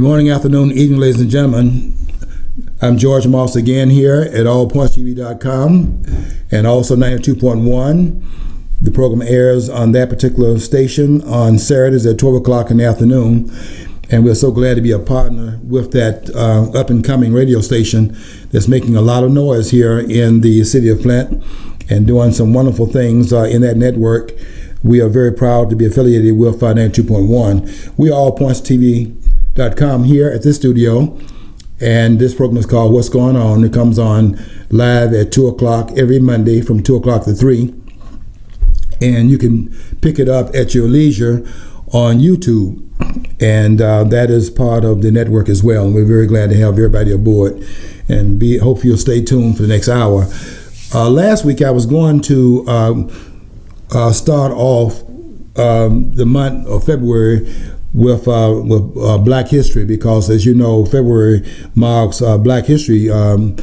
morning, afternoon, evening, ladies and gentlemen. I'm George Moss again here at allpointstv.com and also 92.1. The program airs on that particular station on Saturdays at 12 o'clock in the afternoon. And we're so glad to be a partner with that up-and-coming radio station that's making a lot of noise here in the city of Flint and doing some wonderful things in that network. We are very proud to be affiliated with 92.1. We are allpointstv.com here at this studio, and this program is called What's Going On. It comes on live at 2 o'clock every Monday from 2 o'clock to 3, and you can pick it up at your leisure on YouTube, and that is part of the network as well, and we're very glad to have everybody aboard, and hope you'll stay tuned for the next hour. Last week I was going to start off the month of February with Black History, because, as you know, February marks Black History Month,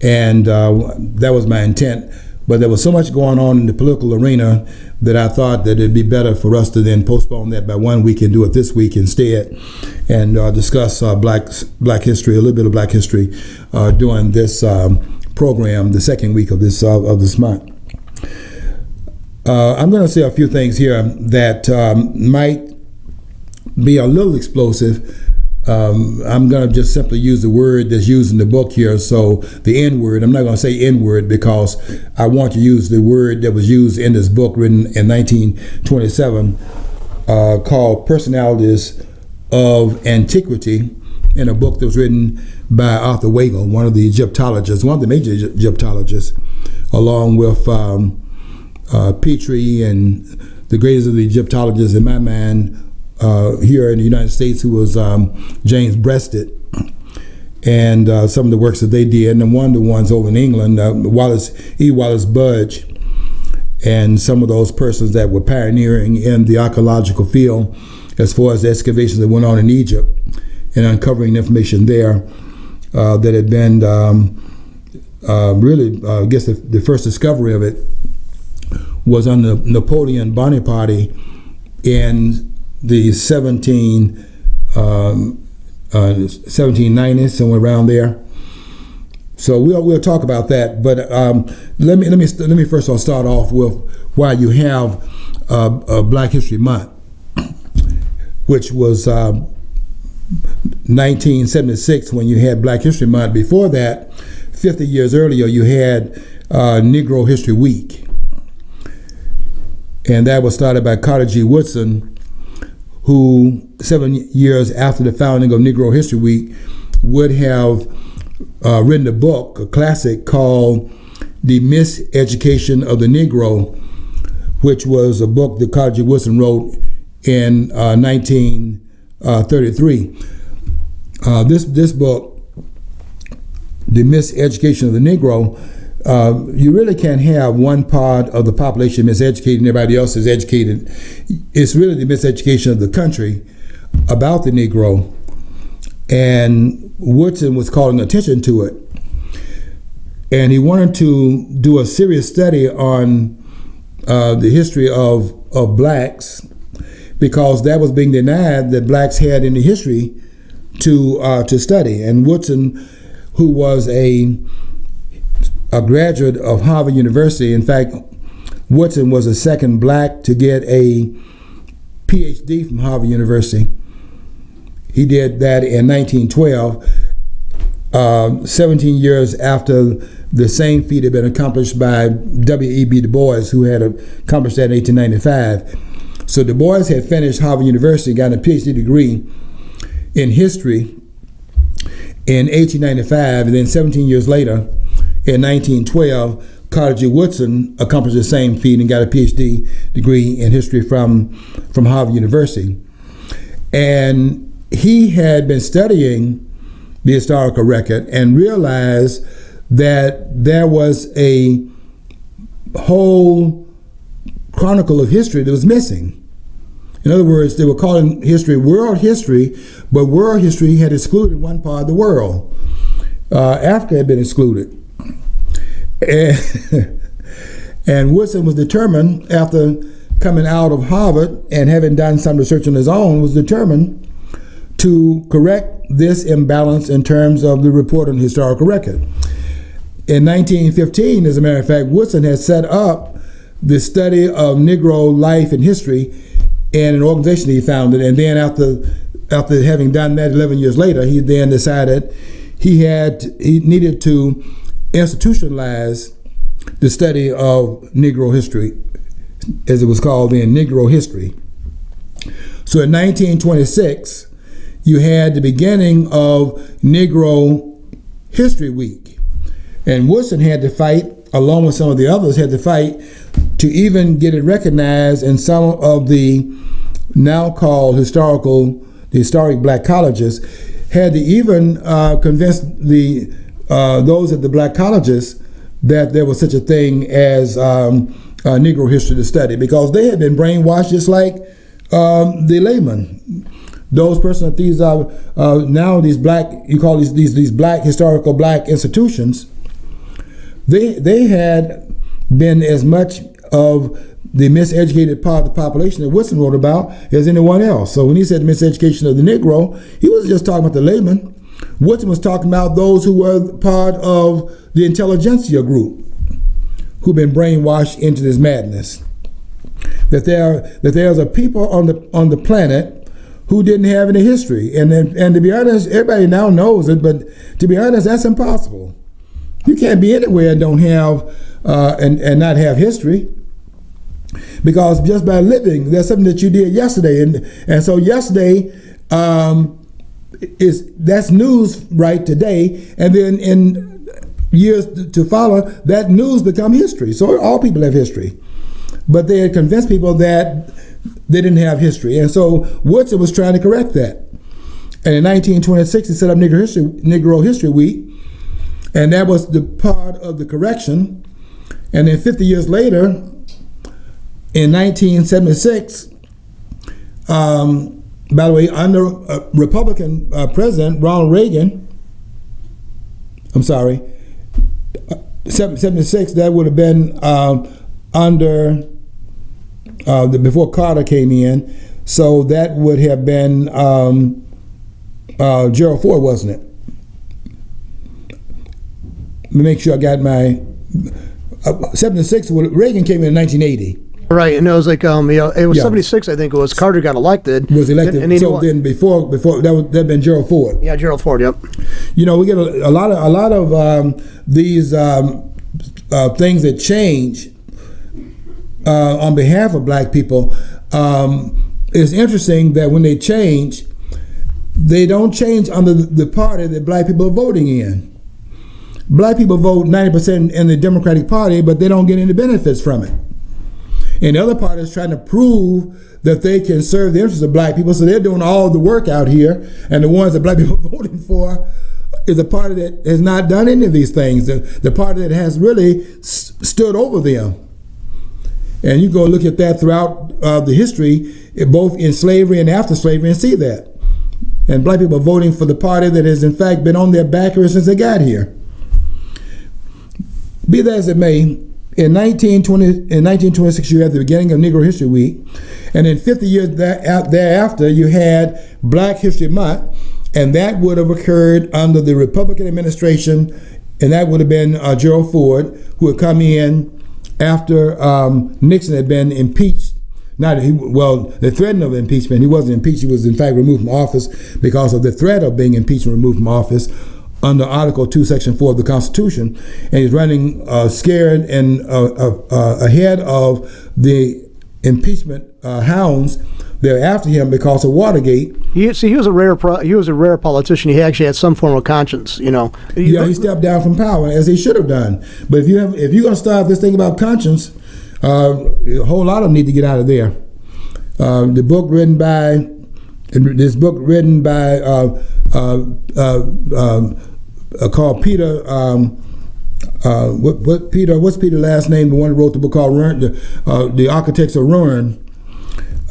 and that was my intent. But there was so much going on in the political arena that I thought that it'd be better for us to then postpone that by 1 week and do it this week instead, and discuss Black History, a little bit of Black History, during this program, the second week of this month. I'm going to say a few things here that might be a little explosive. I'm going to just simply use the word that's used in the book here. So the N-word, I'm not going to say N-word because I want to use the word that was used in this book written in 1927 called Personalities of Antiquity, in a book that was written by Arthur Weigel, one of the Egyptologists, one of the major Egyptologists, along with Petrie and the greatest of the Egyptologists in my mind here in the United States, who was James Breasted, and some of the works that they did, and then one of the ones over in England, Wallace Budge, and some of those persons that were pioneering in the archaeological field as far as the excavations that went on in Egypt and uncovering information there that had been really, I guess the first discovery of it was on the Napoleon Bonaparte in the 1790s, somewhere around there. So we'll talk about that. But let me first of all start off with why you have a Black History Month, which was 1976 when you had Black History Month. Before that, 50 years earlier, you had Negro History Week. And that was started by Carter G. Woodson, who 7 years after the founding of Negro History Week would have written a book, a classic called The Miseducation of the Negro, which was a book that Carter G. Woodson wrote in 1933. This book, The Miseducation of the Negro, you really can't have one part of the population miseducated and everybody else is educated. It's really the miseducation of the country about the Negro, and Woodson was calling attention to it, and he wanted to do a serious study on the history of blacks, because that was being denied that blacks had any history to study. And Woodson, who was a graduate of Harvard University. In fact, Woodson was the second black to get a PhD from Harvard University. He did that in 1912, 17 years after the same feat had been accomplished by W.E.B. Du Bois, who had accomplished that in 1895. So Du Bois had finished Harvard University, got a PhD degree in history in 1895, and then 17 years later, in 1912, Carter G. Woodson accomplished the same feat and got a PhD degree in history from Harvard University. And he had been studying the historical record and realized that there was a whole chronicle of history that was missing. In other words, they were calling history world history, but world history had excluded one part of the world. Africa had been excluded. And Woodson was determined, after coming out of Harvard and having done some research on his own, was determined to correct this imbalance in terms of the report on the historical record. In 1915, as a matter of fact, Woodson had set up the study of Negro life and history in an organization he founded, and then after having done that 11 years later, he then decided he needed to institutionalize the study of Negro history, as it was called then, Negro history. So in 1926, you had the beginning of Negro History Week. And Woodson had to fight, along with some of the others, had to fight to even get it recognized in some of the now called historic black colleges, had to even convince those at the black colleges that there was such a thing as Negro history to study, because they had been brainwashed just like the layman. Those persons, these now these black, you call these black historical black institutions, they had been as much of the miseducated part of the population that Woodson wrote about as anyone else. So when he said miseducation of the Negro, he wasn't just talking about the layman. Woodson was talking about those who were part of the intelligentsia group, who've been brainwashed into this madness. That there's a people on the planet who didn't have any history, and to be honest, everybody now knows it. But to be honest, that's impossible. You can't be anywhere and don't have and not have history, because just by living, there's something that you did yesterday, and so yesterday that's news right today, and then in years to follow, that news become history. So all people have history, but they had convinced people that they didn't have history, and so Woodson was trying to correct that. And in 1926, he set up Negro History Week, and that was the part of the correction. And then 50 years later, in 1976, by the way, under Republican President Ronald Reagan, 76, that would have been under before Carter came in, so that would have been Gerald Ford, wasn't it? Let me make sure I got my 76. Reagan came in 1980. Right, and it was like it was 76. I think it was Carter got elected. Was elected. And so then before that'd been Gerald Ford. Yeah, Gerald Ford. Yep. You know, we get a lot of these things that change on behalf of black people. It's interesting that when they change, they don't change under the party that black people are voting in. Black people vote 90% in the Democratic Party, but they don't get any benefits from it. And the other party is trying to prove that they can serve the interests of black people, so they're doing all the work out here, and the ones that black people are voting for is a party that has not done any of these things, the party that has really stood over them. And you go look at that throughout the history, both in slavery and after slavery, and see that. And black people are voting for the party that has in fact been on their back ever since they got here. Be that as it may, in 1926 you had the beginning of Negro History Week, and in 50 years thereafter you had Black History Month, and that would have occurred under the Republican administration, and that would have been Gerald Ford, who had come in after Nixon had been impeached. The threat of impeachment. He wasn't impeached. He was in fact removed from office because of the threat of being impeached and removed from office under Article 2, Section 4 of the Constitution. And he's running scared and ahead of the impeachment hounds. They're after him because of Watergate. He was a rare politician. He actually had some form of conscience, you know. He stepped down from power, as he should have done. But if you're going to start this thing about conscience, a whole lot of them need to get out of there. This book written by called Peter. What's Peter's last name? The one who wrote the book called Ruin, the Architects of Ruin.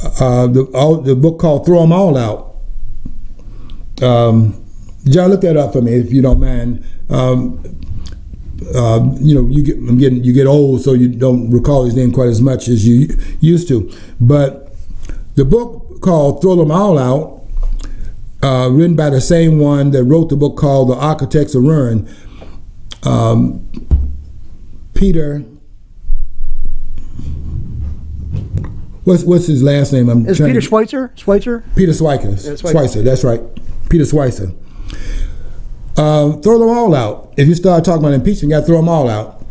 The book called Throw 'Em All Out. John, look that up for me if you don't mind. You get old, so you don't recall his name quite as much as you used to. But the book called Throw 'Em All Out written by the same one that wrote the book called The Architects of Ruin. Peter, what's his last name? Is Peter Schweitzer? Schweitzer? Peter Schweitzer. Yeah, Schweitzer, that's right. Peter Schweitzer. Throw them all out. If you start talking about impeachment, you got to throw them all out,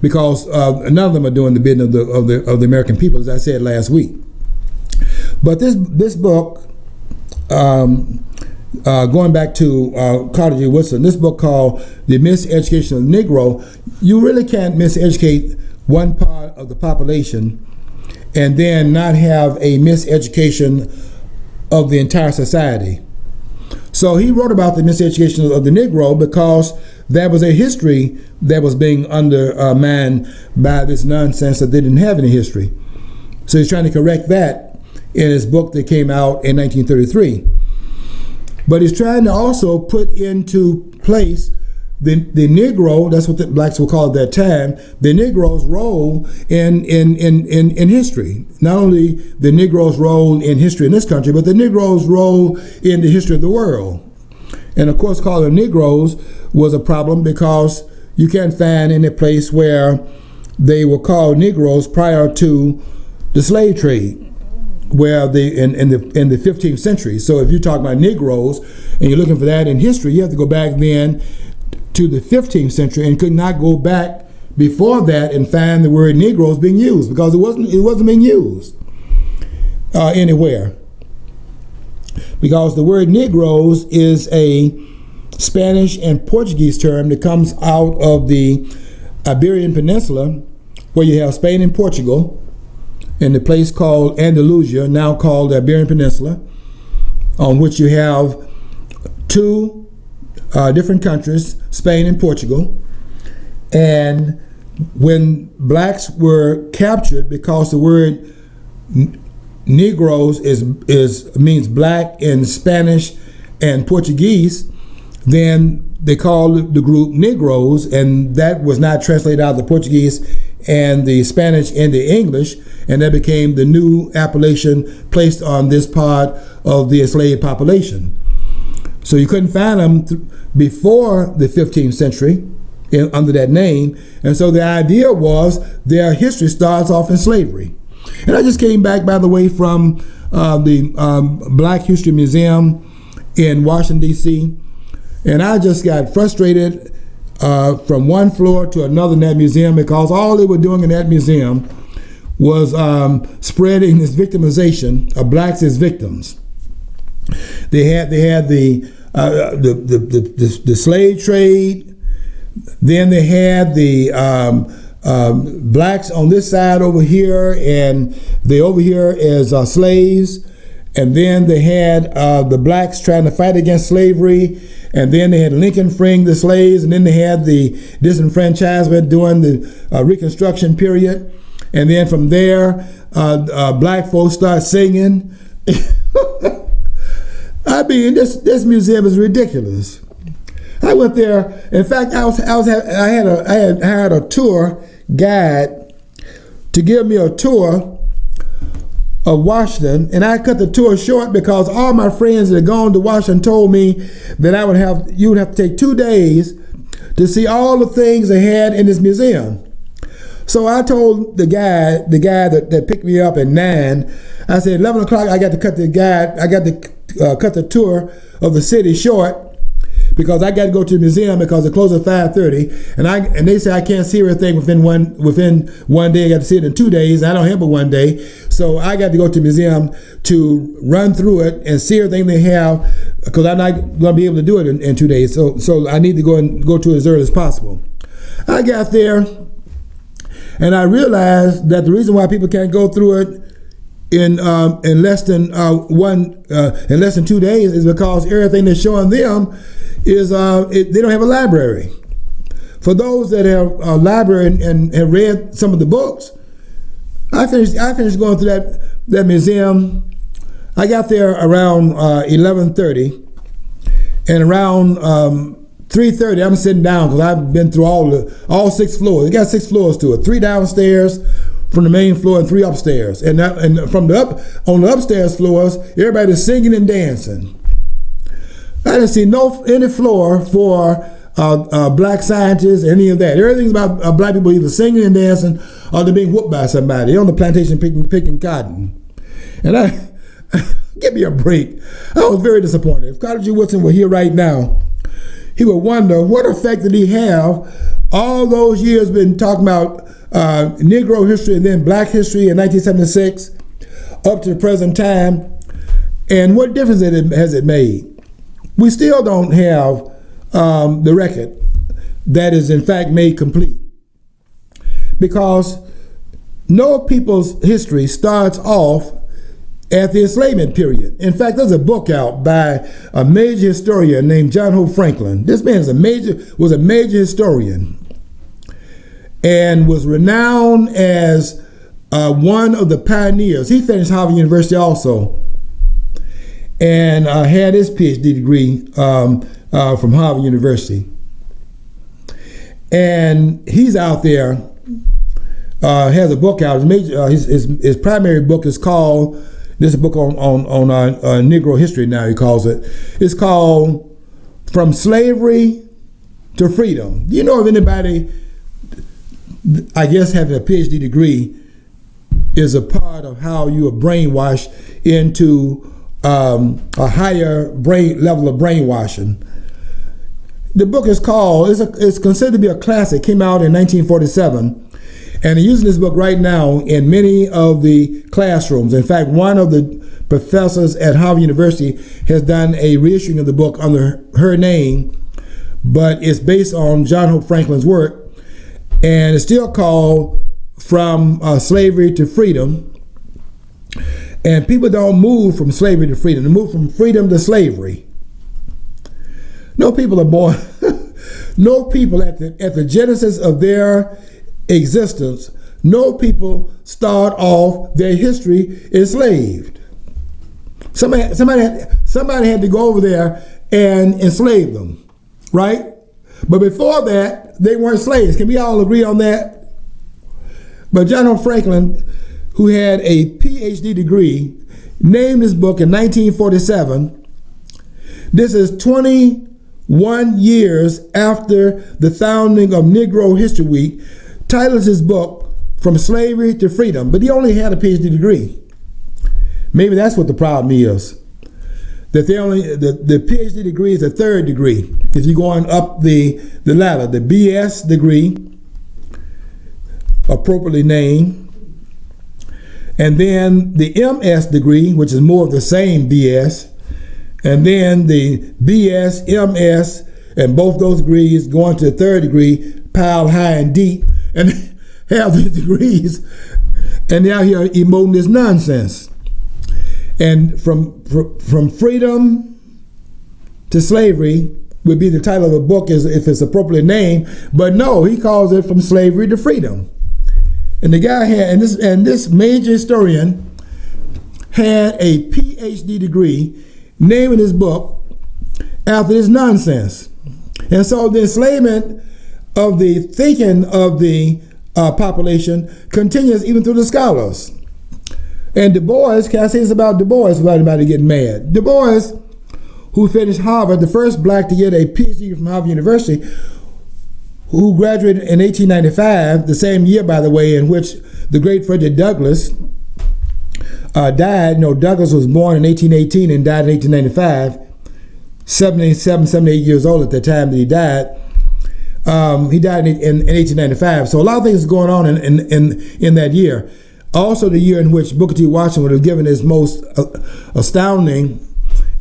because none of them are doing the bidding of the American people, as I said last week. But this book, going back to Carter G. Woodson, this book called The Miseducation of the Negro, you really can't miseducate one part of the population and then not have a miseducation of the entire society. So he wrote about the miseducation of the Negro because that was a history that was being undermined by this nonsense that they didn't have any history. So he's trying to correct that in his book that came out in 1933. But he's trying to also put into place the Negro, that's what the blacks will call at that time, the Negro's role in history. Not only the Negro's role in history in this country, but the Negro's role in the history of the world. And of course, calling them Negroes was a problem because you can't find any place where they were called Negroes prior to the slave trade, where in the 15th century. So if you talk about Negroes and you're looking for that in history, you have to go back then to the 15th century and could not go back before that and find the word Negroes being used, because it wasn't being used anywhere. Because the word Negroes is a Spanish and Portuguese term that comes out of the Iberian Peninsula, where you have Spain and Portugal, in the place called Andalusia, now called the Iberian Peninsula, on which you have two different countries, Spain and Portugal. And when blacks were captured, because the word Negroes means black in Spanish and Portuguese, then they called the group Negroes, and that was not translated out of the Portuguese and the Spanish and the English, and that became the new appellation placed on this part of the enslaved population. So you couldn't find them before the 15th century under that name, and so the idea was their history starts off in slavery. And I just came back, by the way, from the Black History Museum in Washington, D.C., and I just got frustrated from one floor to another in that museum, because all they were doing in that museum was spreading this victimization of blacks as victims. They had the slave trade, then they had the blacks on this side over here, and they over here as slaves, and then they had the blacks trying to fight against slavery, and then they had Lincoln freeing the slaves, and then they had the disenfranchisement during the Reconstruction period, and then from there black folks start singing. I mean, this museum is ridiculous. I went there. In fact, I had hired a tour guide to give me a tour of Washington, and I cut the tour short because all my friends that had gone to Washington told me that you would have to take 2 days to see all the things they had in this museum. So I told the guy that picked me up at 9, I said 11 o'clock I got to cut the tour of the city short, because I got to go to the museum because it closed at 5:30, and they say I can't see everything within one day. I got to see it in 2 days. I don't have but 1 day, so I got to go to the museum to run through it and see everything they have, because I'm not going to be able to do it in 2 days. So I need to go to it as early as possible. I got there, and I realized that the reason why people can't go through it in less than 2 days is because everything they're showing them is they don't have a library. For those that have a library and have read some of the books, I finished going through that museum. I got there around 11:30, and around 3:30 I'm sitting down because I've been through all 6 floors. It got 6 floors to it, 3 downstairs from the main floor and 3 upstairs. And from on the upstairs floors, everybody's singing and dancing. I didn't see any floor for black scientists, any of that. Everything's about black people either singing and dancing or they're being whooped by somebody. They're on the plantation picking cotton. And give me a break. I was very disappointed. If Carter G. Woodson were here right now, he would wonder what effect did he have all those years been talking about Negro history and then black history in 1976 up to the present time, and what difference has it made? We still don't have the record that is in fact made complete, because no people's history starts off at the enslavement period. In fact, there's a book out by a major historian named John Hope Franklin. This man was a major historian and was renowned as one of the pioneers. He finished Harvard University also and had his PhD degree from Harvard University. And he's out there, has a book out. His primary book is called, this is a book on Negro history now, he calls it. It's called From Slavery to Freedom. Do you know of anybody, I guess having a PhD degree is a part of how you are brainwashed into a higher brain level of brainwashing? The book is called, it's considered to be a classic, came out in 1947. And they're using this book right now in many of the classrooms. In fact, one of the professors at Harvard University has done a reissuing of the book under her name, but it's based on John Hope Franklin's work, and it's still called From Slavery to Freedom. And people don't move from slavery to freedom, they move from freedom to slavery. No people are born, no people at the genesis of their existence, no people start off their history enslaved. Somebody had to go over there and enslave them, right? But before that, they weren't slaves. Can we all agree on that? But John Hope Franklin, who had a PhD degree, named his book in 1947. This is 21 years after the founding of Negro History Week, titles his book From Slavery to Freedom, but he only had a PhD degree. Maybe that's what the problem is, that the PhD degree is a third degree. If you're going up the ladder, the BS degree, appropriately named, and then the MS degree, which is more of the same BS, and then the BS, MS, and both those degrees going to the third degree, piled high and deep, and have these degrees, and now here emoting this nonsense. And from freedom to slavery would be the title of the book, if it's appropriately named, but no, he calls it From Slavery to Freedom. And the guy had, and this major historian had a PhD degree naming his book after this nonsense. And so the enslavement of the thinking of the population continues even through the scholars. And Du Bois, can I say this about Du Bois without anybody getting mad? Du Bois, who finished Harvard, the first black to get a PhD from Harvard University, who graduated in 1895, the same year, by the way, in which the great Frederick Douglass died. You know, Douglass was born in 1818 and died in 1895, 78 years old at the time that he died. He died in 1895. So a lot of things going on in that year. Also the year in which Booker T. Washington would have given his most astounding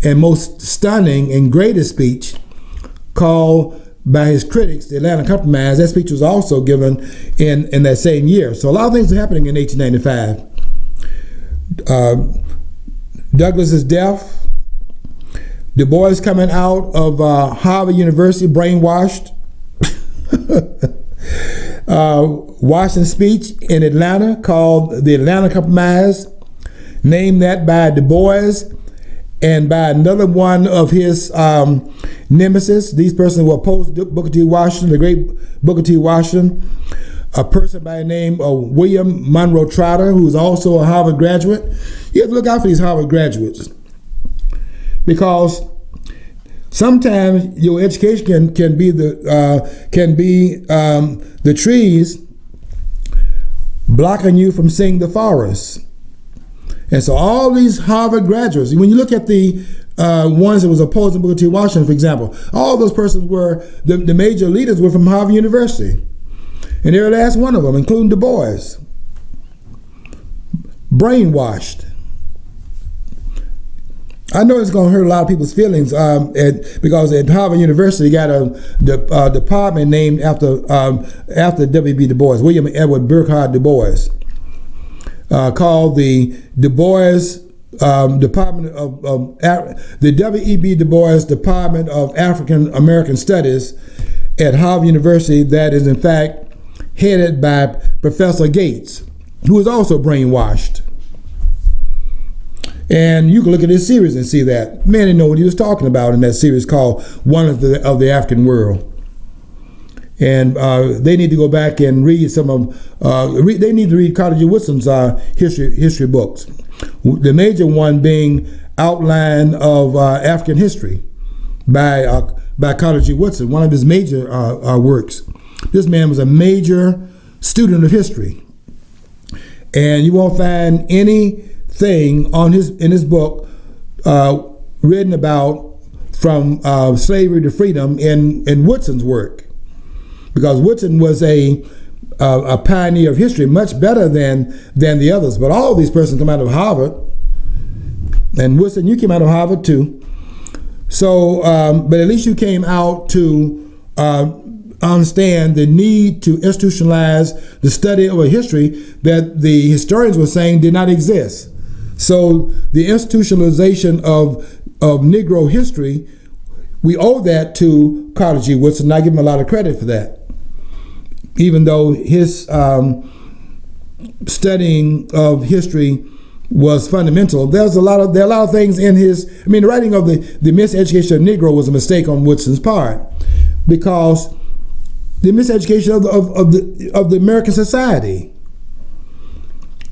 and most stunning and greatest speech, called by his critics the Atlanta Compromise. That speech was also given in that same year. So a lot of things are happening in 1895. Douglass's death, Du Bois coming out of Harvard University brainwashed, Washington's speech in Atlanta called the Atlanta Compromise, named that by Du Bois and by another one of his nemesis. These persons were opposed to Booker T. Washington, the great Booker T. Washington, a person by the name of William Monroe Trotter, who was also a Harvard graduate. You have to look out for these Harvard graduates, because sometimes your education can be the trees blocking you from seeing the forest. And so all these Harvard graduates, when you look at the ones that was opposing Booker T. Washington, for example, all those persons were, the major leaders were from Harvard University. And every last one of them, including Du Bois, brainwashed. I know it's going to hurt a lot of people's feelings because at Harvard University got a department named after W.B. Du Bois, William Edward Burghardt Du Bois, called the Du Bois Department of the W.E.B. Du Bois Department of African American Studies at Harvard University, that is in fact headed by Professor Gates, who is also brainwashed. And you can look at this series and see that. Man didn't know what he was talking about in that series called One of the African World. And they need to go back and read some of, they need to read Carter G. Woodson's history books. The major one being Outline of African History by Carter G. Woodson, one of his major works. This man was a major student of history. And you won't find anything in his book written about from slavery to freedom in Woodson's work, because Woodson was a pioneer of history, much better than the others. But all of these persons come out of Harvard, and Woodson, you came out of Harvard too. So, but at least you came out to understand the need to institutionalize the study of a history that the historians were saying did not exist. So the institutionalization of Negro history, we owe that to Carter G. Woodson, and I give him a lot of credit for that. Even though his studying of history was fundamental, there are a lot of things in his. I mean, the writing of the Miseducation of Negro was a mistake on Woodson's part, because the miseducation of the American society.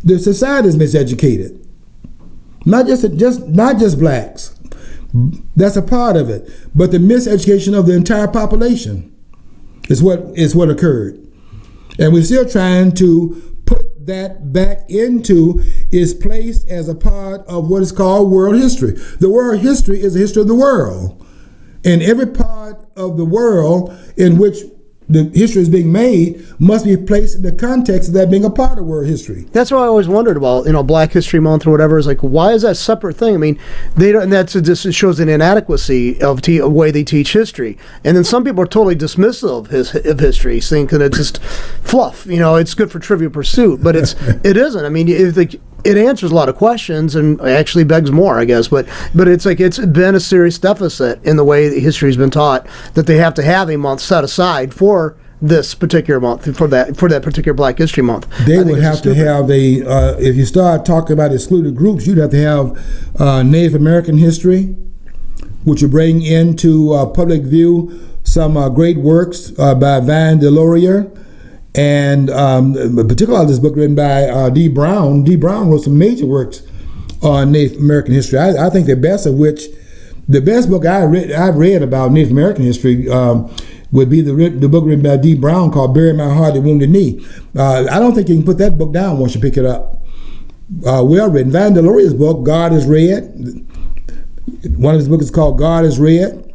The society is miseducated. Not just blacks. That's a part of it. But the miseducation of the entire population is what occurred. And we're still trying to put that back into its place as a part of what is called world history. The world history is the history of the world. And every part of the world in which the history is being made must be placed in the context of that being a part of world history. That's what I always wondered about, Black History Month or whatever. Is like, why is that a separate thing? I mean, they don't. And that's just shows an inadequacy of the way they teach history. And then some people are totally dismissive of history, thinking it's just fluff. It's good for Trivial Pursuit, but it isn't. I mean, it answers a lot of questions and actually begs more, I guess. But it's like it's been a serious deficit in the way that history has been taught, that they have to have a month set aside for this particular month, for that particular Black History Month. They would have to have if you start talking about excluded groups, you'd have to have Native American history, which would bring into public view some great works by Van Delorier. And particularly this book written by D. Brown. D. Brown wrote some major works on Native American history. I think the best book I've read about Native American history would be the book written by D. Brown called Bury My Heart at Wounded Knee. I don't think you can put that book down once you pick it up. Well written. Van Delorier's book, God is Red. One of his books is called God is Red.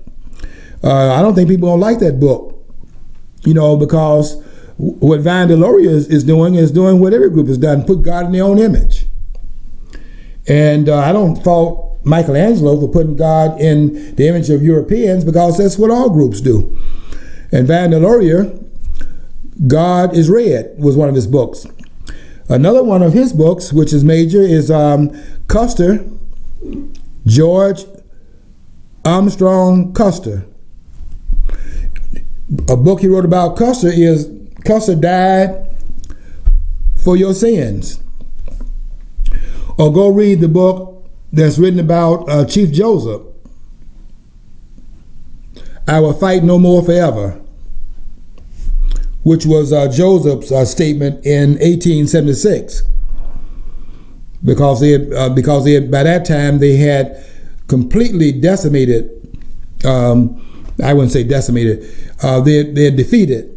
I don't think people don't like that book, because what Van Delorier is doing what every group has done, put God in their own image. And I don't fault Michelangelo for putting God in the image of Europeans, because that's what all groups do. And Van Delorier, God is Red, was one of his books. Another one of his books, which is major, is Custer, George Armstrong Custer. A book he wrote about Custer is Custer Died for Your Sins. Or go read the book that's written about Chief Joseph, I Will Fight No More Forever, which was Joseph's statement in 1876. Because by that time they had completely decimated I wouldn't say decimated. They had defeated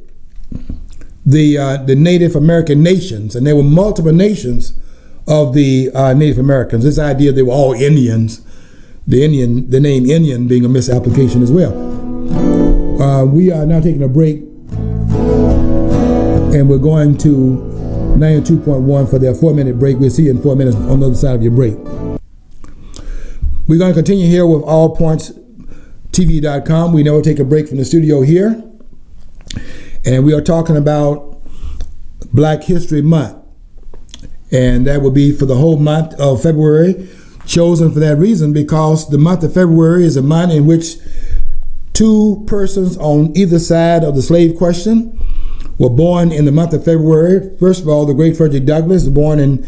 the Native American nations, and there were multiple nations of the Native Americans. This idea they were all Indians, the name Indian being a misapplication as well. We are now taking a break, and we're going to 92.1 for their 4-minute break. We'll see you in 4 minutes on the other side of your break. We're going to continue here with allpointstv.com. We never take a break from the studio here. And we are talking about Black History Month. And that will be for the whole month of February, chosen for that reason because the month of February is a month in which two persons on either side of the slave question were born in the month of February. First of all, the great Frederick Douglass was born in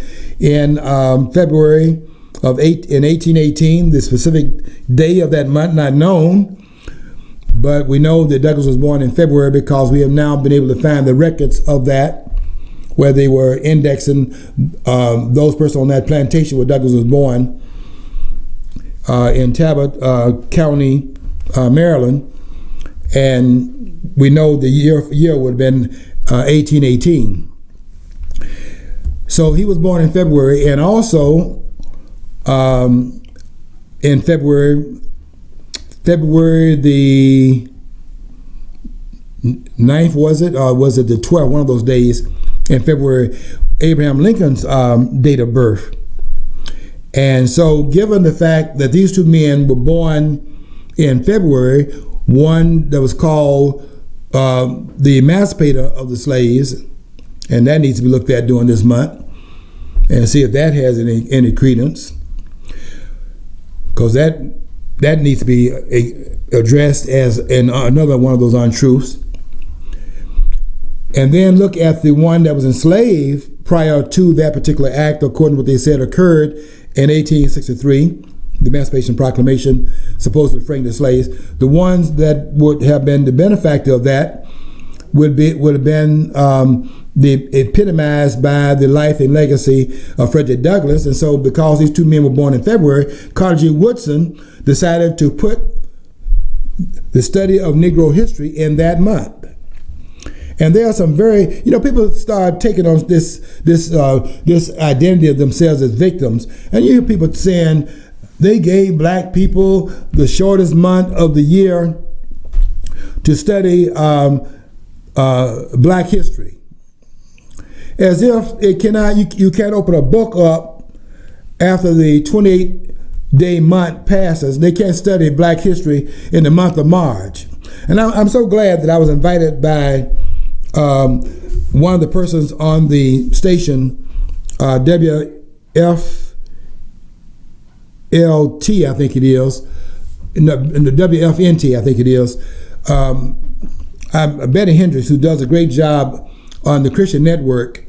February in 1818. The specific day of that month not known, but we know that Douglass was born in February because we have now been able to find the records of that, where they were indexing those persons on that plantation where Douglass was born in Talbot County, Maryland, and we know the year would have been 1818. So he was born in February, and also in February the 9th, was it? Or was it the 12th? One of those days in February, Abraham Lincoln's date of birth. And so given the fact that these two men were born in February, one that was called the emancipator of the slaves, and that needs to be looked at during this month and see if that has any credence, because that needs to be addressed as another one of those untruths. And then look at the one that was enslaved prior to that particular act, according to what they said occurred in 1863, the Emancipation Proclamation supposedly freeing the slaves. The ones that would have been the benefactor of that would have been epitomized by the life and legacy of Frederick Douglass. And so because these two men were born in February, Carter G. Woodson decided to put the study of Negro history in that month. And there are some very, people start taking on this identity of themselves as victims. And you hear people saying they gave black people the shortest month of the year to study black history. As if you can't open a book up after the 28-day month passes. They can't study black history in the month of March. And I'm so glad that I was invited by one of the persons on the station, WFLT, I think it is, in the WFNT, I think it is. Betty Hendricks, who does a great job on the Christian Network.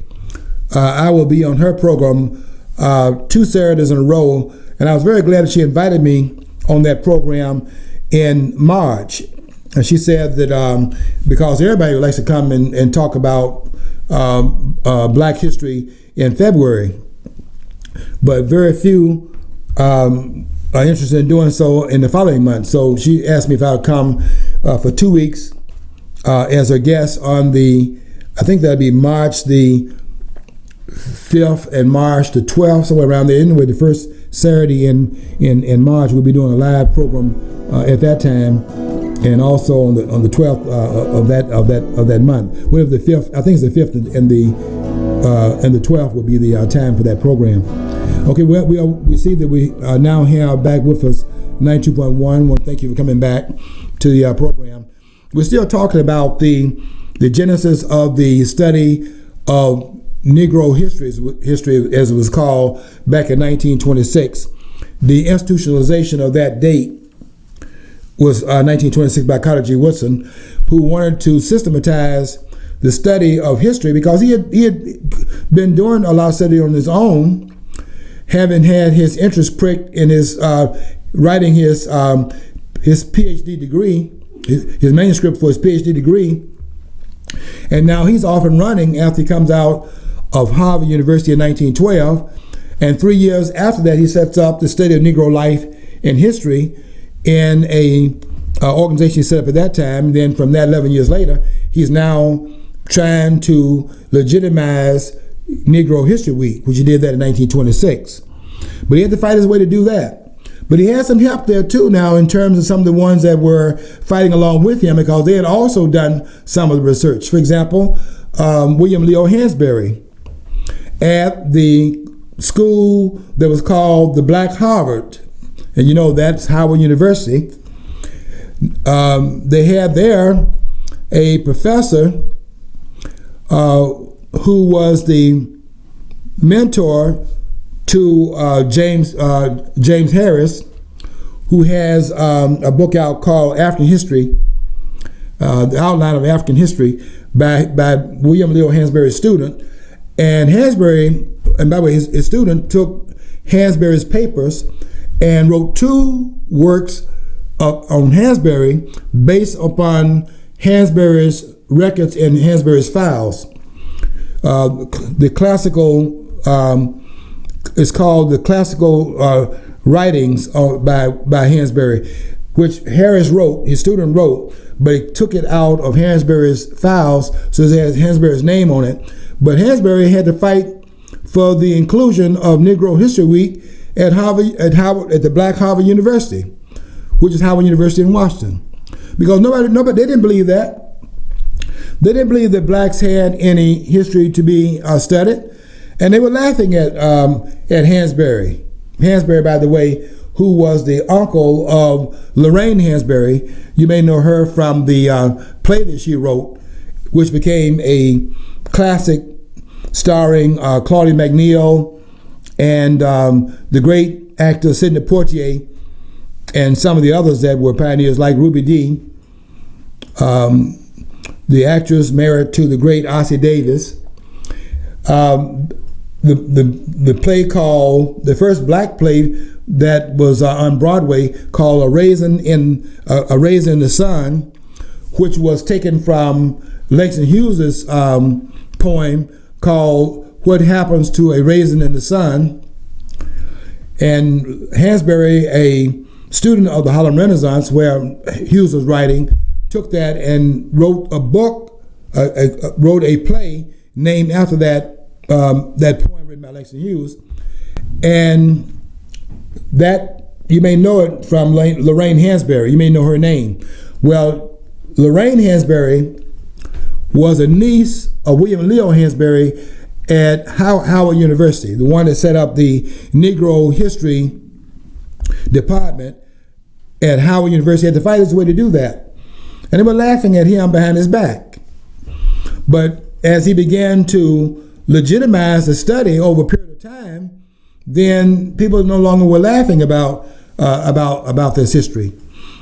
I will be on her program 2 Saturdays in a row, and I was very glad that she invited me on that program in March. And she said that because everybody likes to come and talk about black history in February, but very few are interested in doing so in the following month. So she asked me if I would come for 2 weeks as her guest on I think that'd be March the 5th and March the 12th, somewhere around there. Anyway, the first Saturday in March, we'll be doing a live program at that time, and also on the 12th of that month. Whatever the 5th, I think it's the 5th and the 12th will be the time for that program. Okay, well, we see that we now have back with us 92.1. Well, thank you for coming back to the program. We're still talking about the genesis of the study of Negro history as it was called back in 1926. The institutionalization of that date was 1926 by Carter G. Woodson, who wanted to systematize the study of history because he had been doing a lot of study on his own, having had his interest pricked in his writing his PhD degree, his manuscript for his PhD degree, and now he's off and running after he comes out of Harvard University in 1912, and 3 years after that he sets up the study of Negro life and history in a organization he set up at that time. Then from that, 11 years later, he's now trying to legitimize Negro History Week, which he did that in 1926. But he had to fight his way to do that. But he had some help there too now in terms of some of the ones that were fighting along with him, because they had also done some of the research. For example, William Leo Hansberry at the school that was called the Black Harvard, and you know that's Howard University. They had there a professor who was the mentor to James Harris, who has a book out called African History, The Outline of African History, by William Leo Hansberry's student. And Hansberry, and by the way, his student took Hansberry's papers and wrote 2 works on Hansberry based upon Hansberry's records and Hansberry's files. The classical, it's called the Classical Writings by Hansberry, which Harris wrote, his student wrote, but he took it out of Hansberry's files, so it has Hansberry's name on it. But Hansberry had to fight for the inclusion of Negro History Week at the Black Harvard University, which is Howard University in Washington, because nobody, they didn't believe that. They didn't believe that blacks had any history to be studied, and they were laughing at Hansberry. Hansberry, by the way, who was the uncle of Lorraine Hansberry. You may know her from the play that she wrote, which became a classic starring Claudia McNeil and the great actor Sidney Poitier and some of the others that were pioneers like Ruby Dee. The actress married to the great Ossie Davis. The play called, the first black play that was on Broadway, called A Raisin in the Sun, which was taken from Langston Hughes's poem called What Happens to a Raisin in the Sun. And Hansberry, a student of the Harlem Renaissance where Hughes was writing, took that and wrote a book, wrote a play named after that poem written by Langston Hughes. And that, you may know it from Lorraine Hansberry. You may know her name. Well, Lorraine Hansberry was a niece of William Leo Hansberry at Howard University, the one that set up the Negro History Department at Howard University. Had to fight his way to do that. And they were laughing at him behind his back. But as he began to legitimize the study over a period of time, then people no longer were laughing about this history,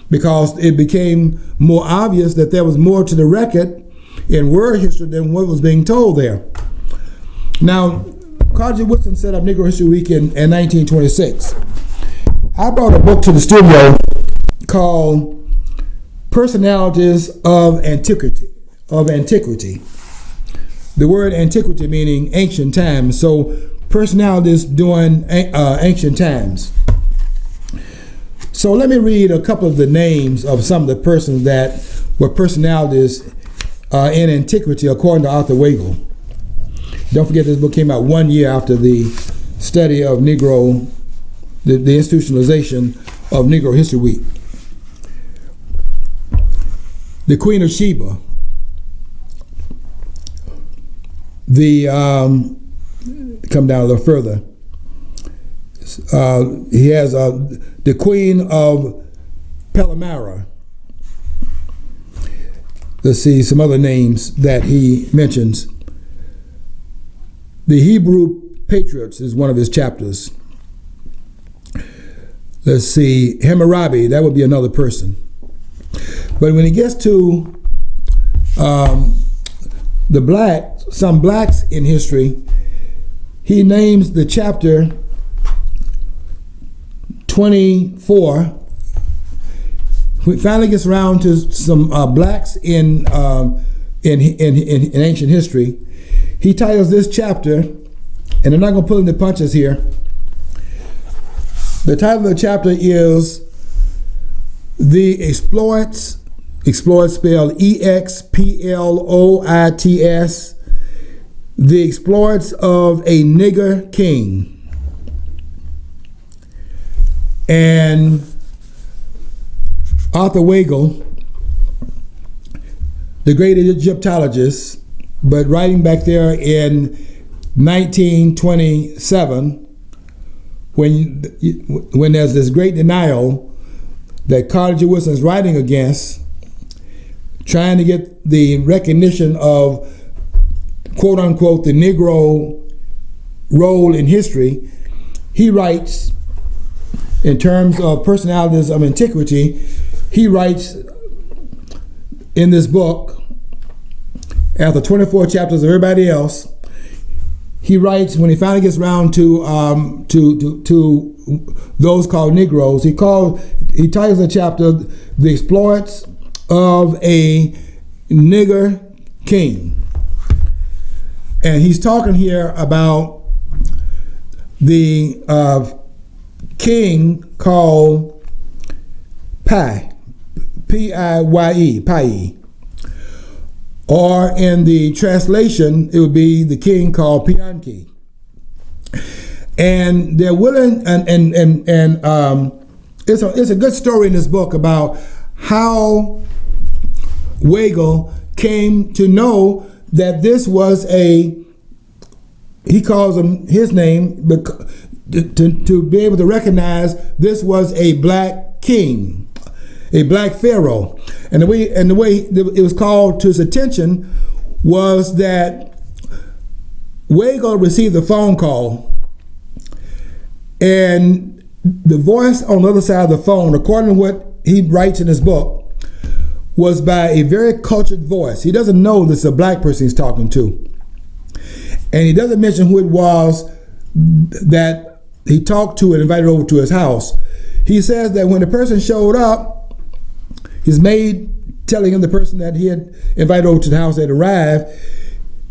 because it became more obvious that there was more to the record in word history than what was being told there. Now, Carter G. Woodson set up Negro History Week in 1926. I brought a book to the studio called Personalities of Antiquity. The word antiquity meaning ancient times. So personalities during ancient times. So let me read a couple of the names of some of the persons that were personalities in antiquity according to Arthur Weigel. Don't forget, this book came out 1 year after the study of Negro, the institutionalization of Negro History Week. The Queen of Sheba. Come down a little further. He has the Queen of Palmyra. Let's see some other names that he mentions. The Hebrew Patriots is one of his chapters. Let's see, Hammurabi, that would be another person. But when he gets to some blacks in history, he names the chapter 24. He finally gets around to some blacks in ancient history. He titles this chapter, and I'm not going to pull in the punches here. The title of the chapter is The exploits spelled exploits, the exploits of a nigger king. And Arthur Weigel, the great Egyptologist, but writing back there in 1927, when there's this great denial that Carter G. Woodson is writing against, trying to get the recognition of, quote unquote, the Negro role in history, he writes, in terms of personalities of antiquity, he writes in this book, after 24 chapters of everybody else, he writes, when he finally gets around to those called Negroes, he titles the chapter "The Exploits of a Nigger King," and he's talking here about the king called Pi, P-I-Y-E, Pi. Or in the translation, it would be the king called Pianki. And they're willing, and it's a good story in this book about how Weigel came to know that this was he calls him his name, to be able to recognize this was a black king, a black pharaoh. And the way it was called to his attention was that Weigel received a phone call, and the voice on the other side of the phone, according to what he writes in his book, was by a very cultured voice. He doesn't know this is a black person he's talking to. And he doesn't mention who it was that he talked to and invited over to his house. He says that when the person showed up, his maid telling him the person that he had invited over to the house had arrived,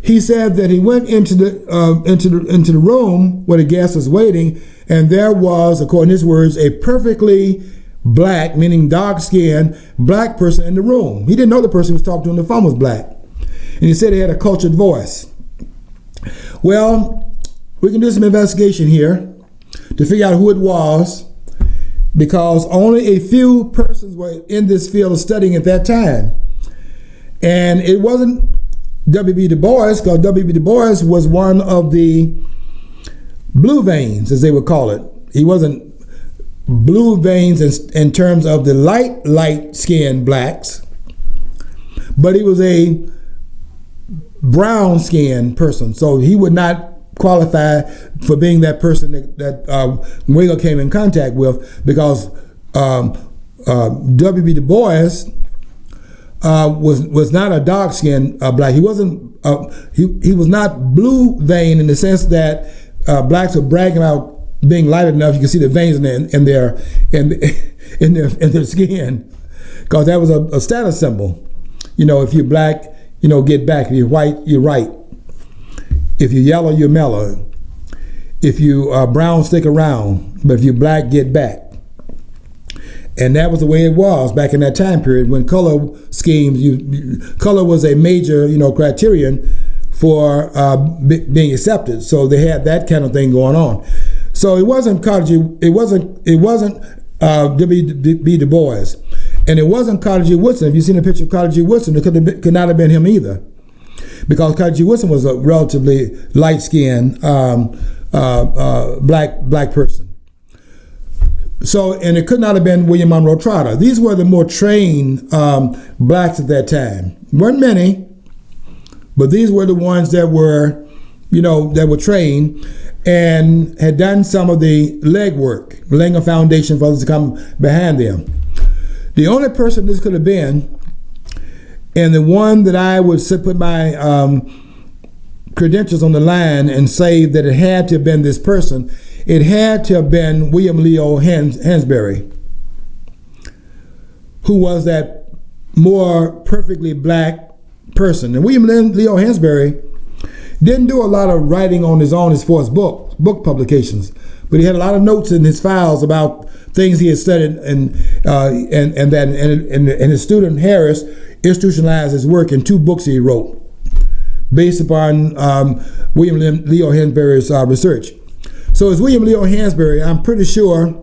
he said that he went into the room where the guest was waiting, and there was, according to his words, a perfectly black, meaning dark-skinned, black person in the room. He didn't know the person who was talking to him on the phone was black. And he said he had a cultured voice. Well, we can do some investigation here to figure out who it was, because only a few persons were in this field of studying at that time. And it wasn't W.B. Du Bois, because W.B. Du Bois was one of the blue veins, as they would call it. He wasn't blue veins in terms of the light-skinned blacks, but he was a brown-skinned person, so he would not qualify for being that person that Weigel came in contact with, because W.B. Du Bois was not a dark-skinned black. He wasn't. He was not blue vein in the sense that blacks were bragging about being light enough. You can see the veins in their skin, because that was a status symbol. You know, if you're black, you know, get back. If you're white, you're right. If you're yellow, you're mellow. If you are brown, stick around. But if you're black, get back. And that was the way it was back in that time period when color schemes, color was a major, criterion for being accepted. So they had that kind of thing going on. So it wasn't W.B. Du Bois, and it wasn't Carter G. Woodson. If you've seen a picture of Carter G. Woodson, it could not have been him either, because Carter G. Woodson was a relatively light-skinned black person. So, and it could not have been William Monroe Trotter. These were the more trained blacks at that time. Weren't many, but these were the ones that were, that were trained and had done some of the legwork, laying a foundation for others to come behind them. The only person this could have been, and the one that I would put my credentials on the line and say that it had to have been this person, it had to have been William Leo Hansberry, who was that more perfectly black person. And William Leo Hansberry Didn't do a lot of writing on his own as far as book publications, but he had a lot of notes in his files about things he had studied, and his student Harris institutionalized his work in 2 books he wrote based upon William Leo Hansberry's research. So as William Leo Hansberry, I'm pretty sure,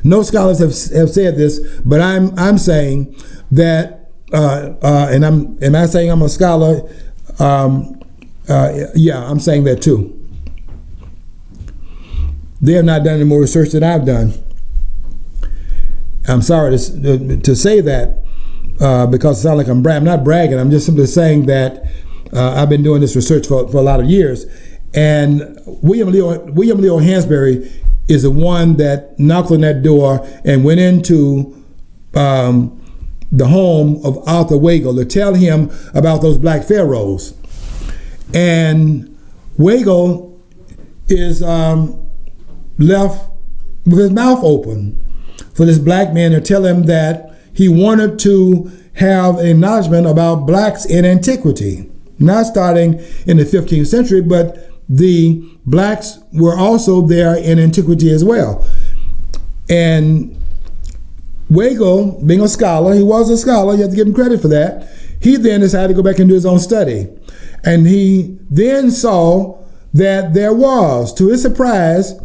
no scholars have said this, but I'm saying that, and am I saying I'm a scholar? Yeah, I'm saying that too. They have not done any more research than I've done. I'm sorry to say that because it sounds like I'm not bragging. I'm just simply saying that I've been doing this research for a lot of years. And William Leo Hansberry is the one that knocked on that door and went into the home of Arthur Weigel to tell him about those black pharaohs. And Weigel is left with his mouth open for this black man to tell him that he wanted to have acknowledgement about blacks in antiquity, not starting in the 15th century, but the blacks were also there in antiquity as well. And Weigel, being a scholar, he was a scholar, you have to give him credit for that. He then decided to go back and do his own study. And he then saw that there was, to his surprise,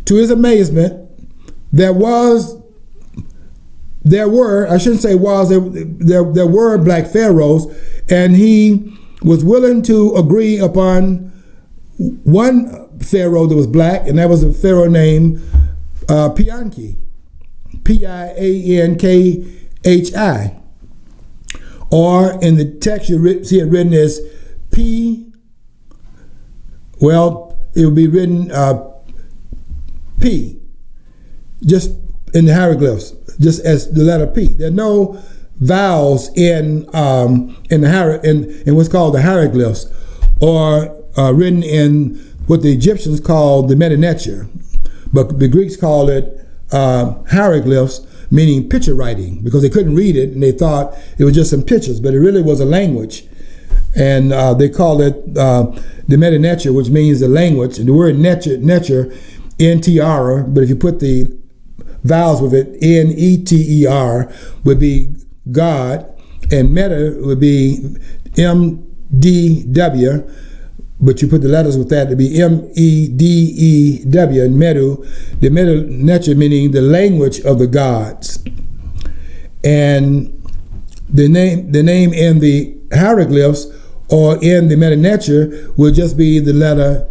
to his amazement, there were black pharaohs, and he was willing to agree upon one pharaoh that was black, and that was a pharaoh named Piankhi, Piankhi, or in the text you see it written as P. Well, it would be written P, just in the hieroglyphs, just as the letter P. There are no vowels in what's called the hieroglyphs, or written in what the Egyptians called the Medu Neter, but the Greeks called it hieroglyphs, meaning picture writing, because they couldn't read it and they thought it was just some pictures, but it really was a language. And they called it the Medu Neter, which means the language. And the word neter, N-T-R, but if you put the vowels with it, N-E-T-E-R, would be God, and meta would be M-D-W, but you put the letters with that to be M-E-D-E-W, and Medu, the Medu Neter, meaning the language of the gods. And the name in the hieroglyphs or in the Medu Neter will just be the letter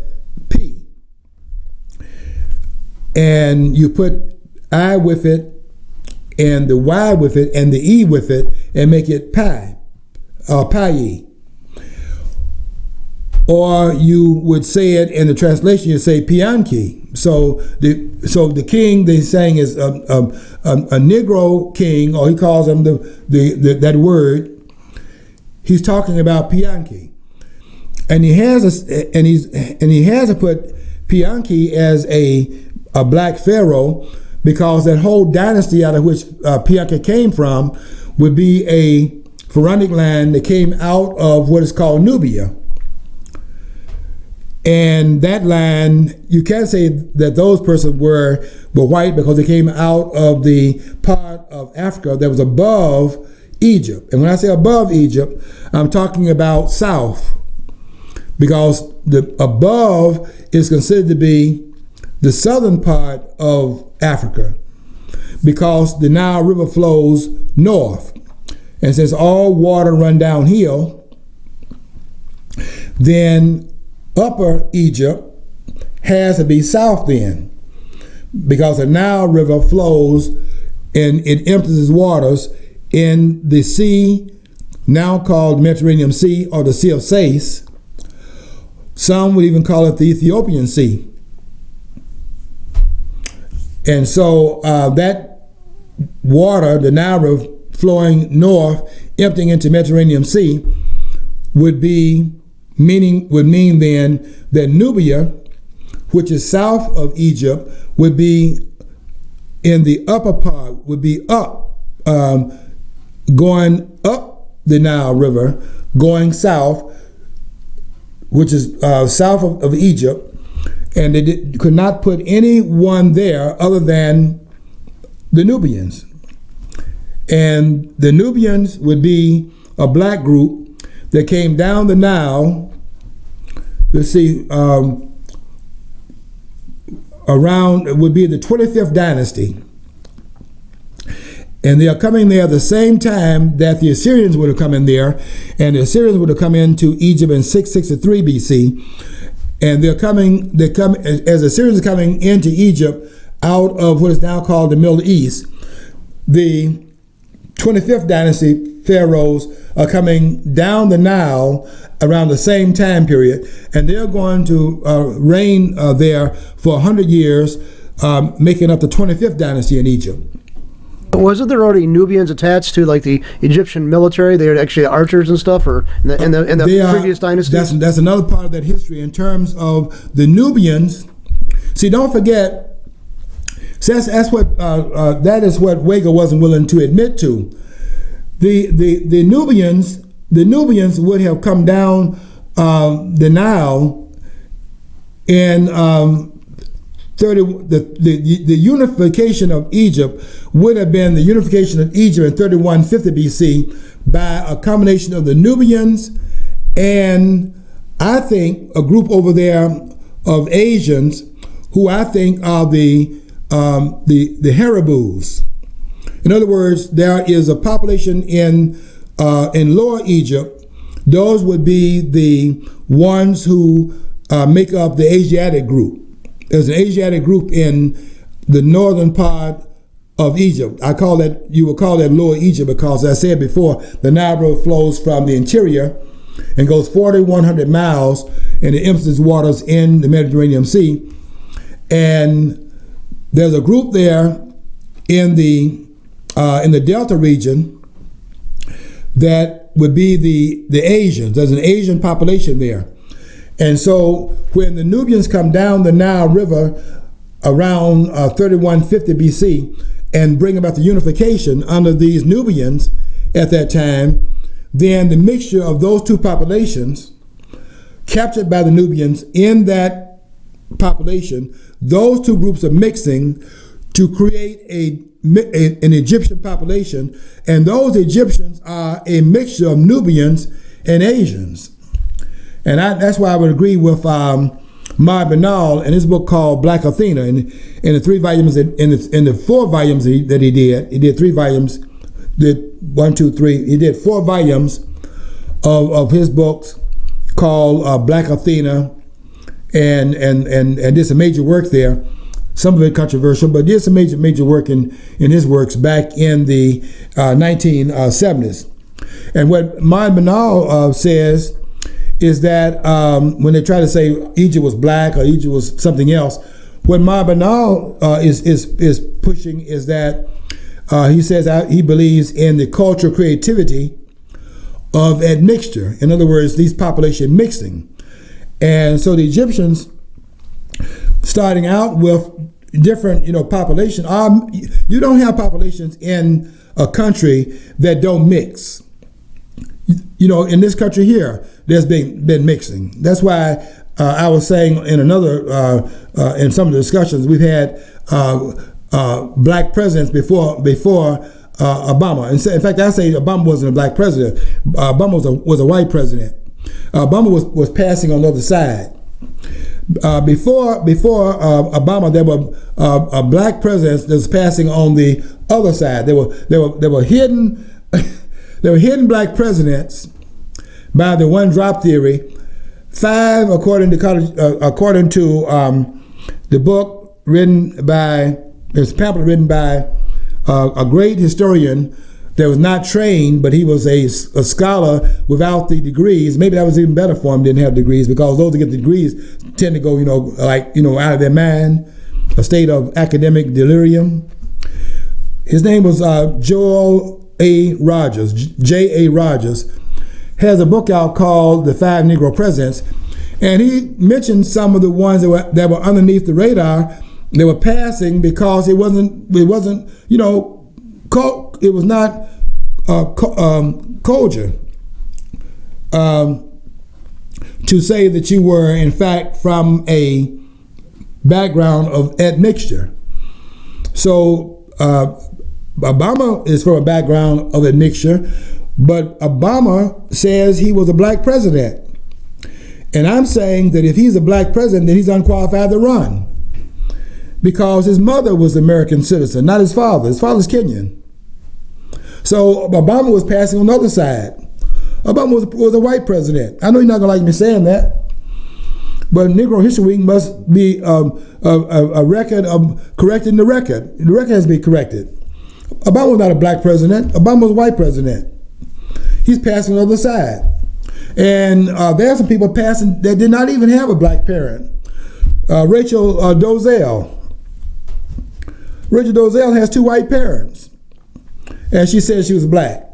P. And you put I with it, and the Y with it, and the E with it, and make it Pi, or Pi. Or you would say it in the translation, you say Piankhi. So the king they're saying is a Negro king, or he calls him that word. He's talking about Piankhi, and he has to put Piankhi as a black pharaoh, because that whole dynasty out of which Piankhi came from would be a pharaonic line that came out of what is called Nubia. And that line, you can't say that those persons were white, because they came out of the part of Africa that was above Egypt. And when I say above Egypt, I'm talking about south, because the above is considered to be the southern part of Africa, because the Nile River flows north. And since all water run downhill, then Upper Egypt has to be south then, because the Nile River flows and it empties its waters in the sea, now called the Mediterranean Sea or the Sea of Sais. Some would even call it the Ethiopian Sea. And so that water, the Nile River flowing north, emptying into Mediterranean Sea, would mean then that Nubia, which is south of Egypt, would be in the upper part, would be up, going up the Nile River, going south, which is south of Egypt, and they could not put anyone there other than the Nubians. And the Nubians would be a black group that came down the Nile, let's see, around, it would be the 25th dynasty. And they are coming there the same time that the Assyrians would have come in there, and the Assyrians would have come into Egypt in 663 BC. And they come as the Assyrians are coming into Egypt out of what is now called the Middle East. The 25th dynasty pharaohs are coming down the Nile around the same time period, and they're going to reign there for 100 years, making up the 25th dynasty in Egypt. Wasn't there already Nubians attached to like the Egyptian military? They were actually archers and stuff, or in the previous dynasties? That's another part of that history in terms of the Nubians. See, don't forget. So that's what that is what Weger wasn't willing to admit to. The Nubians would have come down the Nile in 30. The unification of Egypt would have been the unification of Egypt in 3150 BC by a combination of the Nubians and I think a group over there of Asians who I think are the Heribus. In other words, there is a population in Lower Egypt. Those would be the ones who make up the Asiatic group. There's an Asiatic group in the northern part of Egypt. You would call that Lower Egypt because, as I said before, the Nile River flows from the interior and goes 4,100 miles and it empties waters in the Mediterranean Sea. And there's a group there in the Delta region that would be the Asians. There's an Asian population there. And so when the Nubians come down the Nile River around 3150 BC and bring about the unification under these Nubians at that time, then the mixture of those two populations captured by the Nubians in that population, those two groups are mixing to create an Egyptian population, and those Egyptians are a mixture of Nubians and Asians. And that's why I would agree with Maher Banal in his book called Black Athena. In the 3 volumes, in the 4 volumes that he did 3 volumes, did 1, 2, 3. He did 4 volumes of his books called Black Athena, and did some major work there. Some of it controversial, but did some major work in his works back in the 1970s. And what Maher Banal says is that when they try to say Egypt was black or Egypt was something else, what Maher Banal is pushing is that he says he believes in the cultural creativity of admixture. In other words, these population mixing. And so the Egyptians, starting out with different, population, you don't have populations in a country that don't mix. In this country here, there's been mixing. That's why I was saying in another, in some of the discussions, we've had black presidents before Obama. In fact, I say Obama wasn't a black president. Obama was a white president. Obama was passing on the other side. Before Obama, there were black presidents that was passing on the other side. There were hidden there were hidden black presidents by the one drop theory. 5, according to the book written by this pamphlet written by a great historian that was not trained, but he was a scholar without the degrees. Maybe that was even better for him, didn't have degrees, because those that get degrees tend to go, out of their mind, a state of academic delirium. His name was Joel A. Rogers, J.A. Rogers, has a book out called The 5 Negro Presidents, and he mentioned some of the ones that were underneath the radar. They were passing because it wasn't it was not culture. to say that you were, in fact, from a background of admixture. So Obama is from a background of admixture, but Obama says he was a black president. And I'm saying that if he's a black president, then he's unqualified to run, because his mother was an American citizen, not his father. His father's Kenyan. So Obama was passing on the other side. Obama was a white president. I know you're not going to like me saying that, but Negro History Week must be a record of correcting the record. The record has to be corrected. Obama was not a black president. Obama was a white president. He's passing on the other side. And there are some people passing that did not even have a black parent. Rachel Dolezal. Rachel Dolezal has 2 white parents, and she said she was black.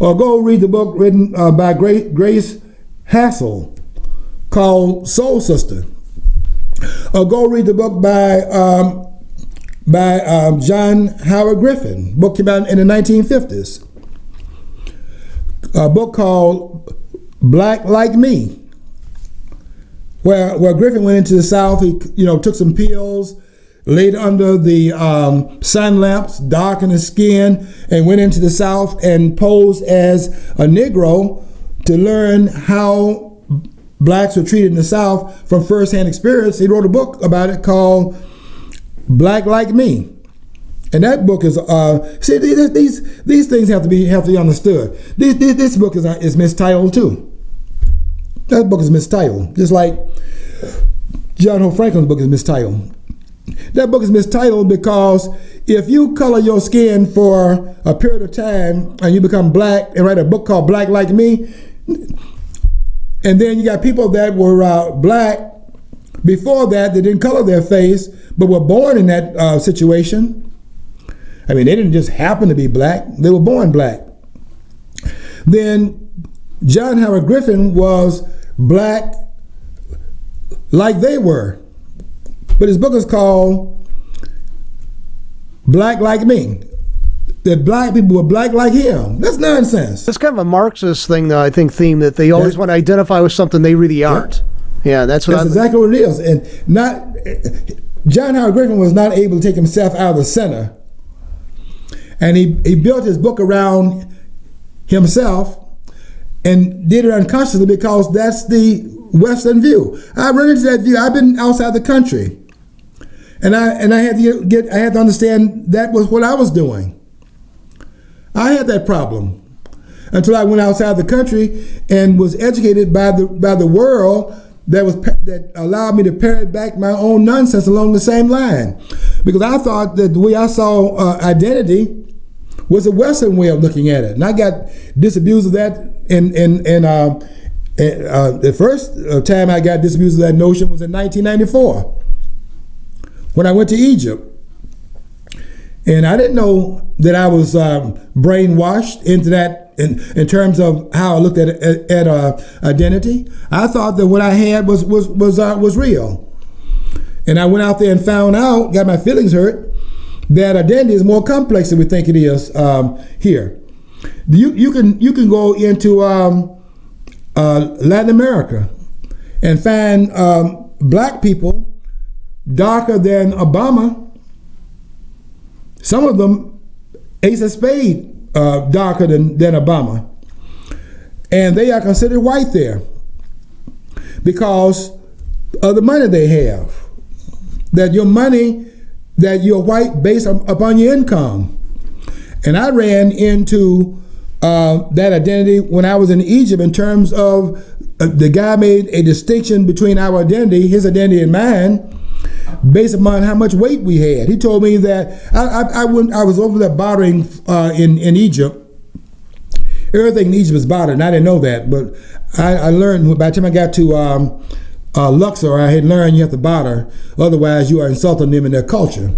Or go read the book written by Grace Hassel called Soul Sister. Or go read the book by John Howard Griffin. Book came out in the 1950s. A book called Black Like Me, where Griffin went into the South. He took some pills, laid under the sun lamps, darkened his skin, and went into the South and posed as a Negro to learn how blacks were treated in the South from firsthand experience. He wrote a book about it called Black Like Me. And that book is see, these things have to be understood. This book is mistitled too. That book is mistitled, just like John Hope Franklin's book is mistitled. That book is mistitled because if you color your skin for a period of time and you become black and write a book called Black Like Me, and then you got people that were black before that didn't color their face but were born in that situation. I mean, they didn't just happen to be black, they were born black. Then John Howard Griffin was black like they were. But his book is called Black Like Me. That black people were black like him. That's nonsense. It's kind of a Marxist thing, though, I think, theme that they always want to identify with something they really aren't. Yeah, that's exactly what it is. And John Howard Griffin was not able to take himself out of the center. And he built his book around himself and did it unconsciously because that's the Western view. I run into that view. I've been outside the country, and I had to understand that was what I was doing. I had that problem until I went outside the country and was educated by the world that allowed me to parrot back my own nonsense along the same line, because I thought that the way I saw identity was a Western way of looking at it, and I got disabused of that. The first time I got disabused of that notion was in 1994 when I went to Egypt, and I didn't know that I was brainwashed into that in terms of how I looked at identity. I thought that what I had was real, and I went out there and found out, got my feelings hurt, that identity is more complex than we think it is here. You can go into Latin America and find black people darker than Obama. Some of them ace of spade darker than Obama, and they are considered white there because of the money they have. That you're white based upon your income. And I ran into that identity when I was in Egypt in terms of the guy made a distinction between our identity, his identity and mine, based upon how much weight we had. He told me that I was over there bartering in Egypt. Everything in Egypt is bartered, and I didn't know that, but I learned by the time I got to Luxor, I had learned you have to barter, otherwise you are insulting them in their culture.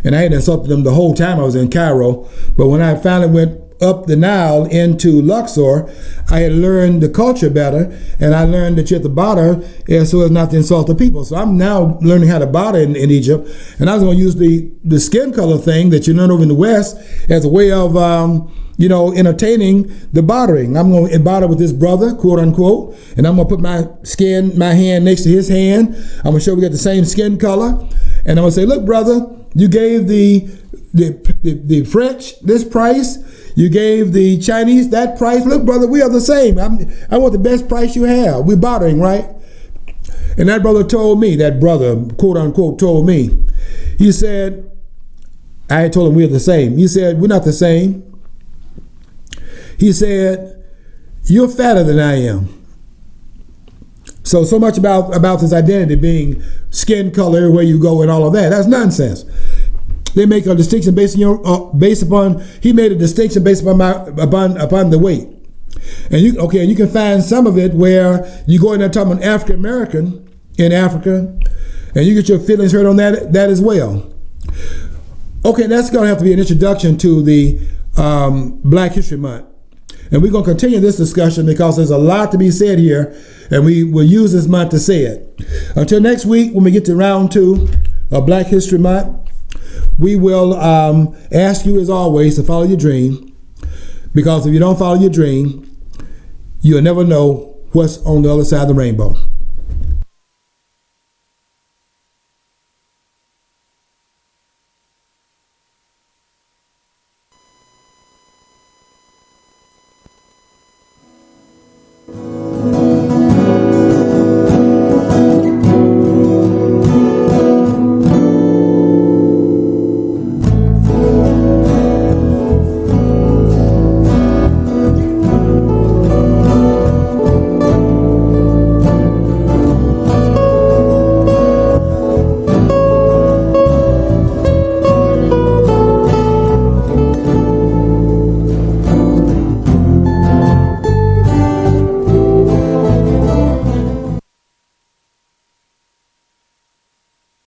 And I had insulted them the whole time I was in Cairo, but when I finally went up the Nile into Luxor, I had learned the culture better, and I learned that you have to barter so as not to insult the people. So I'm now learning how to barter in Egypt, and I was going to use the skin color thing that you learn over in the West as a way of entertaining the bartering. I'm going to barter with this brother, quote unquote, and I'm going to put my hand next to his hand. I'm going to show we got the same skin color, and I'm going to say, look, brother, you gave the French this price, you gave the Chinese that price. Look, brother, we are the same. I want the best price you have. We're bartering, right? And that brother, quote unquote, told me, he said, I had told him we're the same. He said, we're not the same. He said, you're fatter than I am. So much about this identity being skin color, where you go, and all of that. That's nonsense. They make a distinction based upon. He made a distinction based upon the weight, and you can find some of it where you go in there talking about African American in Africa, and you get your feelings hurt on that as well. Okay, that's going to have to be an introduction to the Black History Month. And we're going to continue this discussion because there's a lot to be said here, and we will use this month to say it. Until next week, when we get to round 2 of Black History Month, we will ask you, as always, to follow your dream, because if you don't follow your dream, you'll never know what's on the other side of the rainbow.